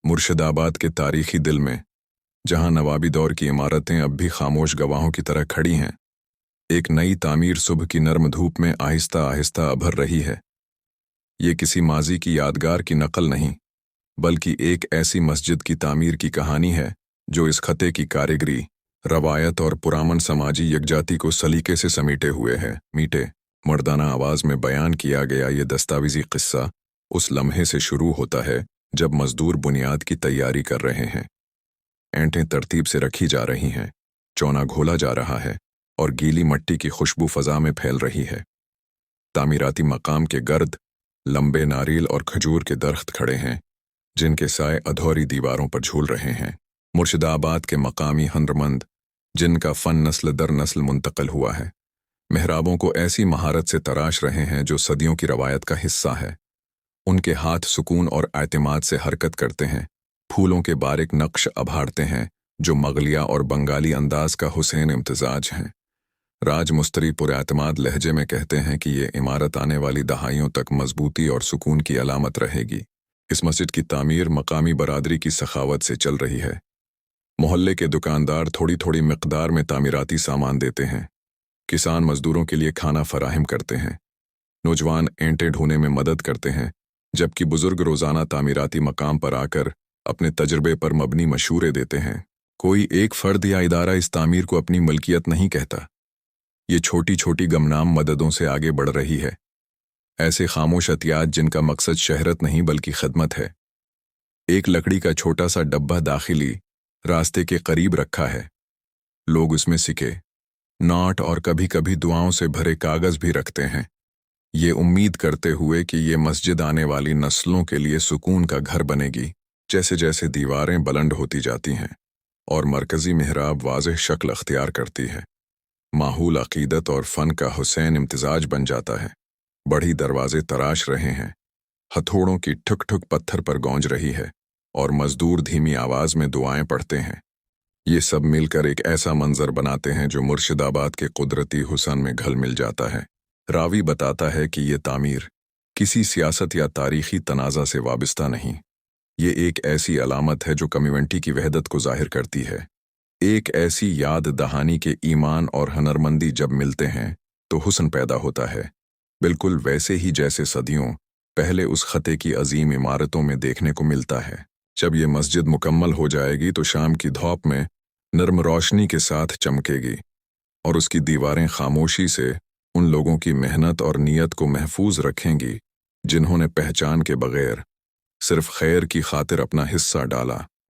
मुर्शिदाबाद के तारीखी दिल में, जहां नवाबी दौर की इमारतें अब भी खामोश गवाहों की तरह खड़ी हैं, एक नई तामीर सुबह की नर्म धूप में आहिस्ता आहिस्ता उभर रही है। ये किसी माजी की यादगार की नकल नहीं, बल्कि एक ऐसी मस्जिद की तामीर की कहानी है जो इस खते की कारीगरी, रवायत और पुरामन समाजी यकजाती को सलीके से समेटे हुए है। मीठे मर्दाना आवाज में बयान किया गया ये दस्तावेजी किस्सा उस लम्हे से शुरू होता है जब मजदूर बुनियाद की तैयारी कर रहे हैं। ऐंठें तरतीब से रखी जा रही हैं, चौना घोला जा रहा है और गीली मट्टी की खुशबू फजा में फैल रही है। तामीराती मकाम के गर्द लंबे नारियल और खजूर के दरख्त खड़े हैं, जिनके साए अधौरी दीवारों पर झूल रहे हैं। मुर्शिदाबाद के मकामी हुनरमंद, जिनका फन नस्ल दर नस्ल मुंतकिल हुआ है, मेहराबों को ऐसी महारत से तराश रहे हैं जो सदियों की रवायत का हिस्सा है। उनके हाथ सुकून और एतमाद से हरकत करते हैं, फूलों के बारीक नक्श अभाड़ते हैं जो मगलिया और बंगाली अंदाज का हुसैन इम्तिजाज हैं। राज मुस्तरी पुरएतमाद लहजे में कहते हैं कि ये इमारत आने वाली दहाइयों तक मजबूती और सुकून की अलामत रहेगी। इस मस्जिद की तामीर मकामी बरादरी की सखावत से चल रही है। मोहल्ले के दुकानदार थोड़ी थोड़ी मिकदार में तामीराती सामान देते हैं, किसान मजदूरों के लिए खाना फराहम करते हैं, नौजवान ईंटें ढोने में मदद करते हैं, जबकि बुजुर्ग रोजाना तामीराती मकाम पर आकर अपने तजर्बे पर मबनी मशूरे देते हैं। कोई एक फर्द या इदारा इस तामीर को अपनी मलकियत नहीं कहता। ये छोटी छोटी गमनाम मददों से आगे बढ़ रही है, ऐसे खामोश अतियात जिनका मकसद शहरत नहीं बल्कि खदमत है। एक लकड़ी का छोटा सा डब्बा दाखिली रास्ते के करीब रखा है। लोग उसमें सिक्के, नोट और कभी कभी दुआओं से भरे कागज भी रखते हैं, ये उम्मीद करते हुए कि ये मस्जिद आने वाली नस्लों के लिए सुकून का घर बनेगी। जैसे जैसे दीवारें बुलंद होती जाती हैं और मरकजी मेहराब वाज़ेह शक्ल अख्तियार करती है, माहौल अकीदत और फ़न का हुसैन इम्तिजाज बन जाता है। बड़ी दरवाजे तराश रहे हैं, हथौड़ों की ठुक ठुक पत्थर पर गूंज रही है और मजदूर धीमी आवाज़ में दुआएं पढ़ते हैं। ये सब मिलकर एक ऐसा मंजर बनाते हैं जो मुर्शिदाबाद के कुदरती हुस्न में घल मिल जाता है। रावी बताता है कि ये तामीर किसी सियासत या तारीखी तनाज़ा से वाबस्ता नहीं, ये एक ऐसी अलामत है जो कम्युनिटी की वहदत को जाहिर करती है। एक ऐसी याद दहानी के ईमान और हुनरमंदी जब मिलते हैं तो हुस्न पैदा होता है, बिल्कुल वैसे ही जैसे सदियों पहले उस खते की अजीम इमारतों में देखने को मिलता है। जब ये मस्जिद मुकम्मल हो जाएगी तो शाम की धूप में नर्म रोशनी के साथ चमकेगी और उसकी दीवारें खामोशी से उन लोगों की मेहनत और नीयत को महफूज रखेंगी जिन्होंने पहचान के बगैर सिर्फ खैर की खातिर अपना हिस्सा डाला।